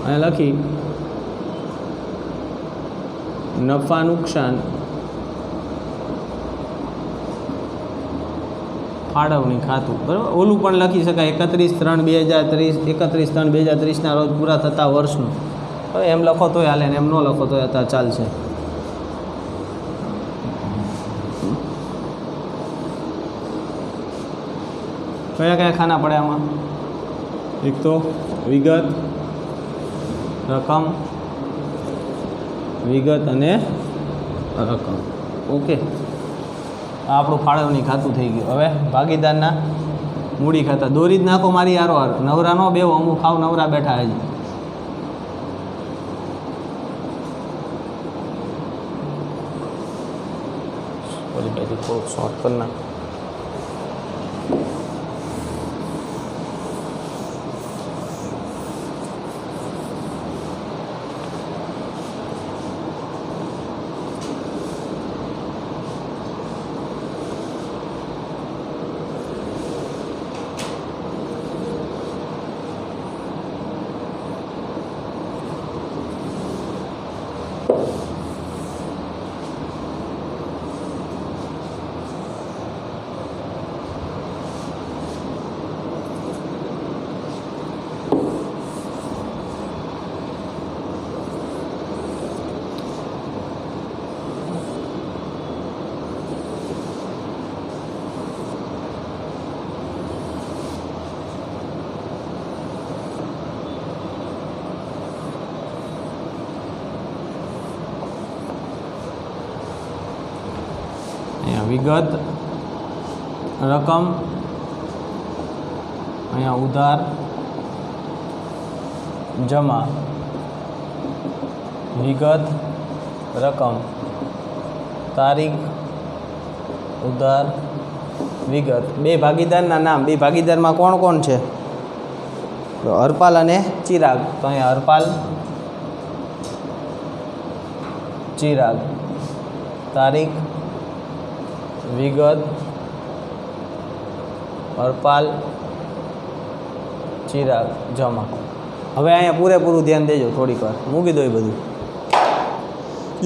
અને લખી નફા નુકસાન ફાળવણી ખાતું, બરાબર. ઓલું પણ લખી શકાય 31/3/2030 રોજ પૂરા થતા વર્ષનું. હવે એમ લખો તોય હાલે ને એમ ન લખો તોય અત્યારે ચાલશે. કયા કયા ખાના પડે આમાં? એક તો વિગત, રકમ, વિગત અને રકમ. ઓકે, આ આપણું ફાળવણી ખાતું થઈ ગયું. હવે ભાગીદારના મૂડી ખાતા. દોરી જ નાખો મારી હારોહાર, નવરા ન બેવો. અમુક ખાવ નવરા બેઠા હજી. થોડુંક શોર્ટ કરી નાખ. વિગત રકમ અહીંયા ઉધાર જમા વિગત રકમ તારીખ ઉધાર વિગત બે ભાગીદારના નામ બે ભાગીદારમાં કોણ કોણ છે તો હરપાલ અને ચિરાગ તો અહીંયા હરપાલ ચિરાગ તારીખ વિગત હરપાલ ચિરાગ જમા હવે અહીંયા પૂરેપૂરું ધ્યાન દેજો થોડીક વાર મૂકી દો એ બધું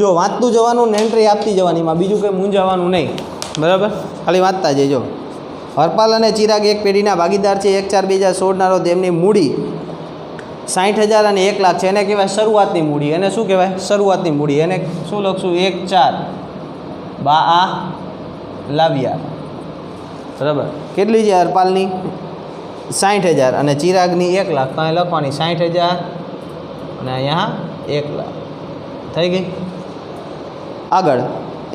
જો વાંચતું જવાનું ને એન્ટ્રી આપતી જવાની એમાં બીજું કંઈ મૂંઝાવાનું નહીં બરાબર ખાલી વાંચતા જજો હરપાલ અને ચિરાગ એક પેઢીના ભાગીદાર છે 1/4/2016ના રોજ તેમની મૂડી 60,000 અને 1 લાખ છે એને કહેવાય શરૂઆતની મૂડી એને શું કહેવાય શરૂઆતની મૂડી એને શું લખશું 1/4 બા લાવ્યા બરાબર કેટલી છે હરપાલની 60,000 અને ચિરાગની 1 લાખ તો અહીં લખવાની 60,000 અને અહીંયા 1 લાખ થઈ ગઈ આગળ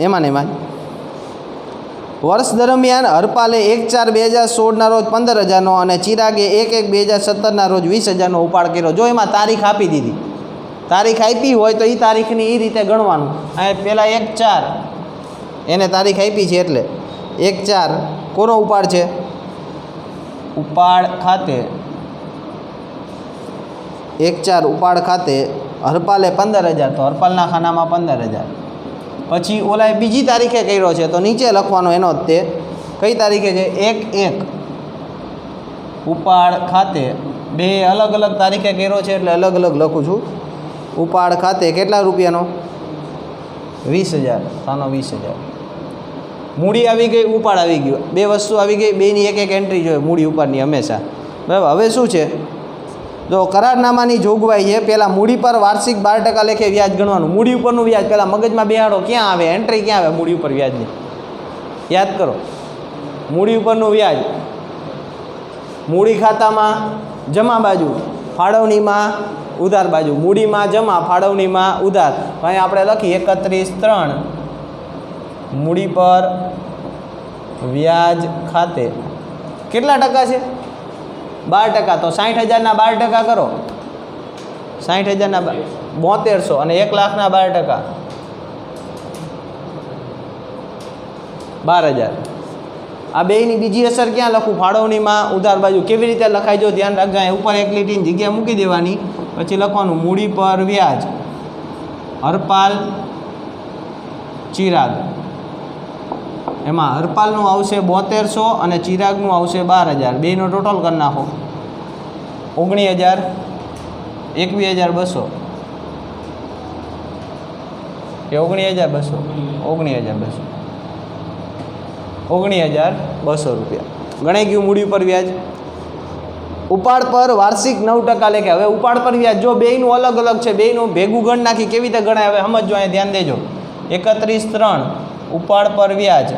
એમાં ને એમાં વર્ષ દરમિયાન હરપાલે 1/4/2016ના રોજ 15,000નો અને ચિરાગે 1/1/2017ના રોજ 20,000નો ઉપાડ કર્યો જો એમાં તારીખ આપી દીધી તારીખ આપી હોય તો એ તારીખની એ રીતે ગણવાનું અહીં પહેલાં 1/4 એને તારીખ આપી છે એટલે 1/4 કોનો ઉપાડ છે ઉપાડ ખાતે 1/4 ઉપાડ ખાતે હરપાલે 15,000 તો હરપાલના ખાનામાં 15,000 પછી ઓલાએ બીજી તારીખે કર્યો છે તો નીચે લખવાનો એનો જ તે કઈ તારીખે છે 1/1 ઉપાડ ખાતે બે અલગ અલગ તારીખે કર્યો છે એટલે અલગ અલગ લખું છું ઉપાડ ખાતે કેટલા રૂપિયાનો 20,000 સાનો 20,000 મૂડી આવી ગઈ ઉપાડ આવી ગયો બે વસ્તુ આવી ગઈ બેની એક એન્ટ્રી જોઈએ મૂડી ઉપાડની હંમેશા બરાબર હવે શું છે જો કરારનામાની જોગવાઈ છે પહેલાં મૂડી પર વાર્ષિક 12% લેખે વ્યાજ ગણવાનું મૂડી ઉપરનું વ્યાજ પહેલાં મગજમાં બેહાડો ક્યાં આવે એન્ટ્રી ક્યાં આવે મૂડી ઉપર વ્યાજની યાદ કરો મૂડી ઉપરનું વ્યાજ મૂડી ખાતામાં જમા બાજુ ફાળવણીમાં ઉધાર બાજુ મૂડીમાં જમા ફાળવણીમાં ઉધાર તો અહીં આપણે લખીએ 31/3 મૂડી પર વ્યાજ ખાતે કેટલા ટકા છે 12% તો 60,000ના 12% કરો 60,000ના 7200 અને 1 લાખના 12% 12,000 આ બેયની બીજી અસર ક્યાં લખું ફાળવણીમાં ઉધાર બાજુ કેવી રીતે લખાય જો ધ્યાન રાખજો અહીં ઉપર એક લીટીની જગ્યા મૂકી દેવાની પછી લખવાનું મૂડી પર વ્યાજ હરપાલ ચિરાગ એમાં હરપાલનું આવશે 7200 અને ચિરાગનું આવશે 12,000 બેનો ટોટલ કરી નાખો 19,000 21,200 કે 19,200 19,200 રૂપિયા ગણાઈ ગયું મૂડી ઉપર વ્યાજ ઉપાડ પર વાર્ષિક 9% લેખે હવે ઉપાડ પર વ્યાજ જો બેયનું અલગ અલગ છે બેયનું ભેગું ગણ નાખી કેવી રીતે ગણાય હવે સમજો અહીંયા ધ્યાન દેજો 31/3 ઉપાડ પર વ્યાજ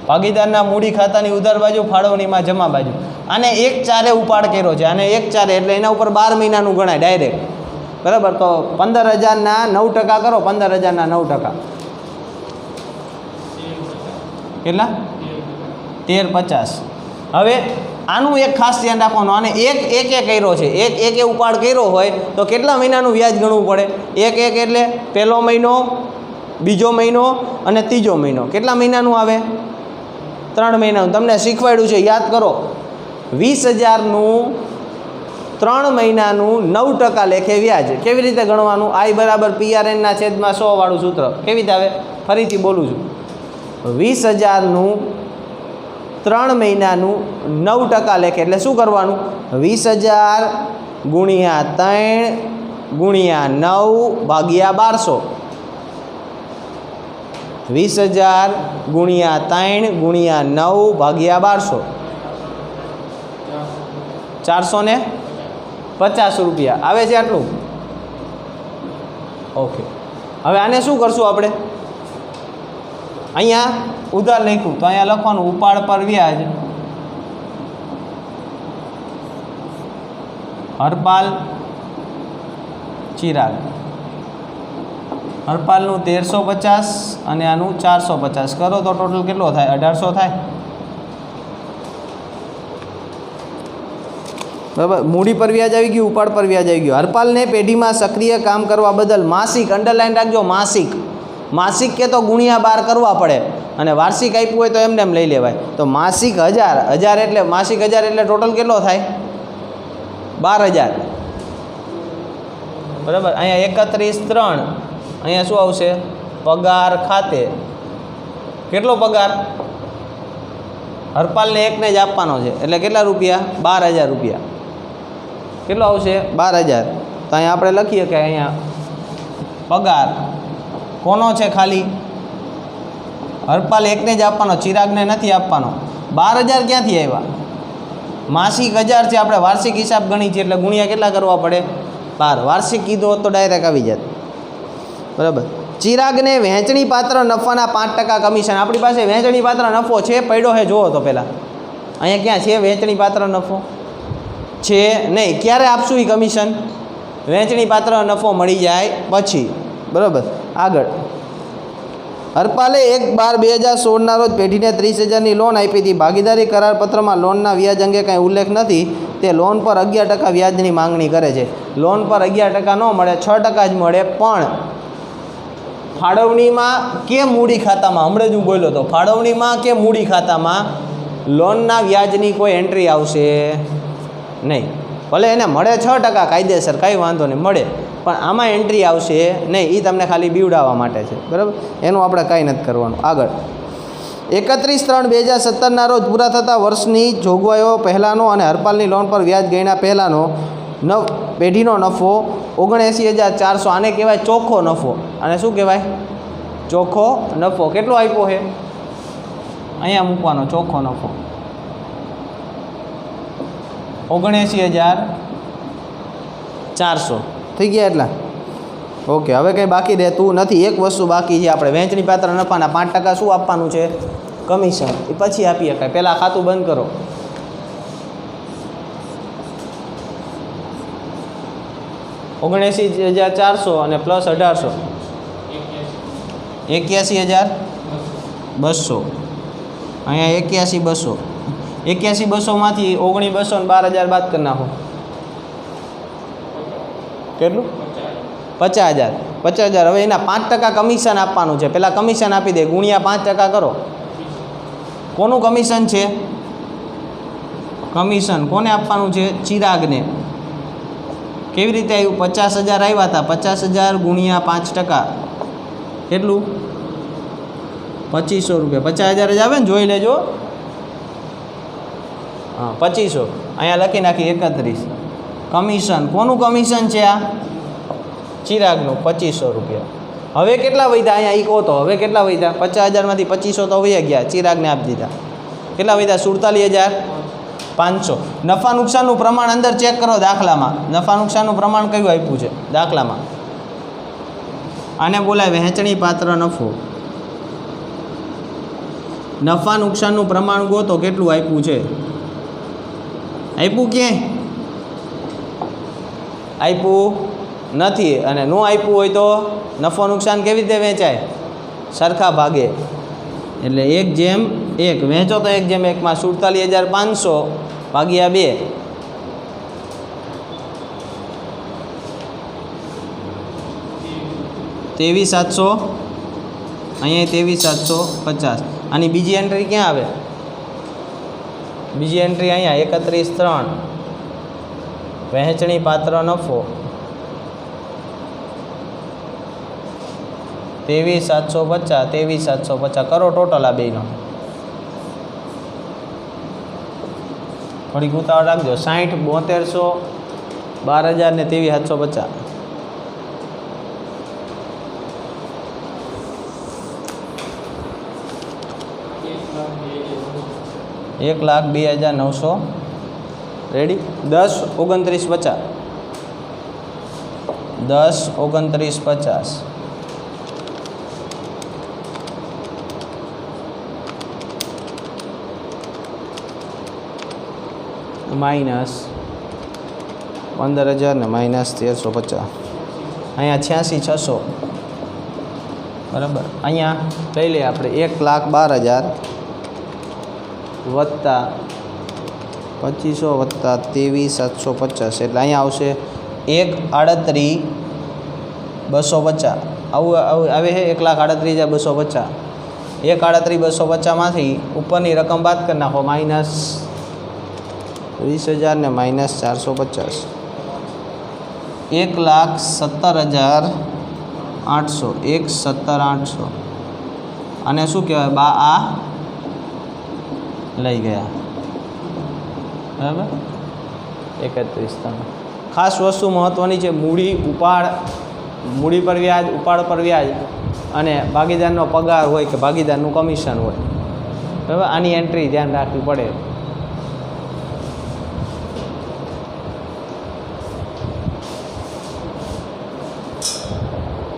ભાગીદારના મૂડી ખાતાની ઉધાર બાજુ ફાળવણીમાં જમા બાજુ આને 1/4 ઉપાડ કર્યો છે આને 1/4 એટલે એના ઉપર 12 મહિનાનું ગણાય ડાયરેક્ટ બરાબર તો 15,000ના 9% કરો 15,000ના 9% કેટલા 1350 હવે આનું એક ખાસ ધ્યાન રાખવાનું આને એક કર્યો છે એક ઉપાડ કર્યો હોય તો કેટલા મહિનાનું વ્યાજ ગણવું પડે એક એટલે પહેલો મહિનો બીજો મહિનો અને ત્રીજો મહિનો કેટલા મહિનાનું આવે 3 મહિનાનું તમને શીખવાડ્યું છે યાદ કરો 20,000નું 3 મહિનાનું 9% લેખે વ્યાજ કેવી રીતે ગણવાનું I બરાબર PRNના છેદમાં 100 વાળું સૂત્ર કેવી રીતે આવે ફરીથી બોલું છું 20,000નું 3 મહિનાનું 9% લેખે એટલે શું કરવાનું 20,000 ગુણ્યા 3 ગુણ્યા 9 ભાગ્યા 1200 20,000 ગુણ્યા 3 ગુણ્યા 9 ભાગ્યા 1200 450 રૂપિયા આવે છે આટલું ઓકે હવે આને શું કરશું આપણે અહીંયા ઉધાર લખ્યું તો અહીંયા લખવાનું ઉપાડ પર વ્યાજ હરપાલ ચિરાગ હરપાલનું 1350 અને આનું 450 કરો તો ટોટલ કેટલો થાય? 1800 થાય. બરાબર. મૂડી પર વ્યાજ આવી ગયું, ઉપાડ પર વ્યાજ આવી ગયું. હરપાલને પેઢીમાં સક્રિય કામ કરવા બદલ માસિક, અંડરલાઈન રાખજો, માસિક, માસિક કે તો ગુણ્યા 12 કરવા પડે, અને વાર્ષિક આપ્યું હોય તો એમને એમ લઈ લેવાય. તો માસિક 1000 એટલે માસિક 1000 એટલે ટોટલ કેટલો થાય? 12000. બરાબર. અહીંયા 31/3 અહીંયા શું આવશે? પગાર ખાતે. કેટલો પગાર? હરપાલને એકને જ આપવાનો છે એટલે કેટલા રૂપિયા? 12000 રૂપિયા. કેટલો આવશે? 12000. તો અહીંયા આપણે લખીએ કે અહીંયા પગાર કોનો છે? ખાલી હરપાલ એકને જ આપવાનો, ચિરાગને નથી આપવાનો. 12000 ક્યાંથી આવ્યા? માસિક 1000 છે, આપણે વાર્ષિક હિસાબ ગણી છે એટલે ગુણ્યા કેટલા કરવા પડે? 12. વાર્ષિક કીધો તો ડાયરેક્ટ આવી જાય. બરાબર. ચિરાગને વહેંચણી પાત્ર નફાના 5% કમિશન. આપણી પાસે વહેંચણી પાત્ર નફો છે, પડ્યો છે, જુઓ તો પહેલાં અહીંયા ક્યાં છે વહેંચણી પાત્ર નફો? છે નહીં. ક્યારે આપશું એ કમિશન? વહેંચણી પાત્ર નફો મળી જાય પછી. બરાબર. આગળ હરપાલે 1/12/2016 રોજ પેઢીને 30,000ની લોન આપી હતી. ભાગીદારી કરારપત્રમાં લોનના વ્યાજ અંગે કાંઈ ઉલ્લેખ નથી. તે લોન પર 11% વ્યાજની માંગણી કરે છે. લોન પર 11% ન મળે, 6% જ મળે. પણ ફાળવણીમાં કે મૂડી ખાતામાં, હમણાં જ હું બોલ્યો હતો, ફાળવણીમાં કે મૂડી ખાતામાં લોનના વ્યાજની કોઈ એન્ટ્રી આવશે નહીં. ભલે એને મળે 6% કાયદેસર, કાંઈ વાંધો નહીં, મળે, પણ આમાં એન્ટ્રી આવશે નહીં. એ તમને ખાલી બીવડાવવા માટે છે. બરાબર. એનું આપણે કાંઈ નથી કરવાનું. આગળ 31/3/2017 રોજ પૂરા થતા વર્ષની જોગવાઈઓ પહેલાંનો અને હરપાલની લોન પર વ્યાજ ગણ્યા પહેલાંનો પેઢીનો નફો 79400. આને કહેવાય ચોખ્ખો નફો. આને શું કહેવાય? ચોખ્ખો નફો. કેટલો આપ્યો છે? અહીંયા મૂકવાનો ચોખ્ખો નફો 79400 થઈ ગયા. એટલા ઓકે. હવે કંઈ બાકી રહેતું નથી. એક વસ્તુ બાકી છે. આપણે વહેંચણી પાત્ર નફાના 5% શું આપવાનું છે? કમિશન. એ પછી આપી શકાય. પહેલાં ખાતું બંધ કરો. 79400 અને પ્લસ 1800 81200. અહીંયા 81200. 81200માંથી 19200 અને 12000 બાદ કરી નાખો. કેટલું? 50000. 50000. હવે એના 5% કમિશન આપવાનું છે. પહેલાં કમિશન આપી દે, ગુણ્યા 5% કરો. કોનું કમિશન છે? કમિશન કોને આપવાનું છે? ચિરાગને. કેવી રીતે આવ્યું? 50000 આવ્યા હતા. 50000 ગુણ્યા 5%. કેટલું? 2500 રૂપિયા. 50000 જ આવે ને, જોઈ લેજો. હા, 2500. અહીંયા લખી નાખી 31. કમિશન કોનું કમિશન છે? આ ચિરાગનું 2500 રૂપિયા. હવે કેટલા વધ્યા? અહીંયા એ કહો તો હવે કેટલા વધ્યા? 50000માંથી 2500 તો વહી ગયા, ચિરાગને આપી દીધા. કેટલા વધ્યા? 47500. નફા નુકસાનનું પ્રમાણ અંદર ચેક કરો દાખલામાં. નફા નુકસાનનું પ્રમાણ કયું આપ્યું છે દાખલામાં? આને બોલાય વહેંચણી પાત્ર નફો. નફા નુકસાનનું પ્રમાણ ગોતો કેટલું આપ્યું છે. આપ્યું ક્યાંય? આપ્યું નથી. અને ન આપ્યું હોય તો નફો નુકસાન કેવી રીતે વેચાય? સરખા ભાગે. એટલે 1/1 વહેંચો તો 1/1માં 47500 ભાગ્યા 2 23,700. અહીંયા 23,750. આની બીજી એન્ટ્રી ક્યાં આવે? બીજી એન્ટ્રી અહીંયા 31/3 વહેંચણી પાત્ર નફો 23,750. 23,750 કરો ટોટલ આ બેનો. થોડીક ઉતાવળ રાખજો. 60, 7200, 12000 ને 23,750. 1,02,900. રેડી? 10,29,50. 10,29,50. માઇનસ 15,000 ને માઇનસ 1350. અહીંયા 86,600. બરાબર. અહીંયા લઈ લઈએ આપણે 1,12,000 વત્તા 2500 વત્તા 23,750 એટલે અહીંયા આવશે 1,38,250. આવું આવે છે 1,38,250. 1,38,250માંથી ઉપરની રકમ બાદ કરી નાખો, -20,000 ને -450. 1,17,800. 1,17,800. અને શું કહેવાય, બા આ લઈ ગયા. બરાબર. 31. ખાસ વસ્તુ મહત્ત્વની છે, મૂડી પર વ્યાજ, ઉપાડ પર વ્યાજ અને ભાગીદારનો પગાર હોય કે ભાગીદારનું કમિશન હોય. બરાબર. આની એન્ટ્રી ધ્યાન રાખવી પડે.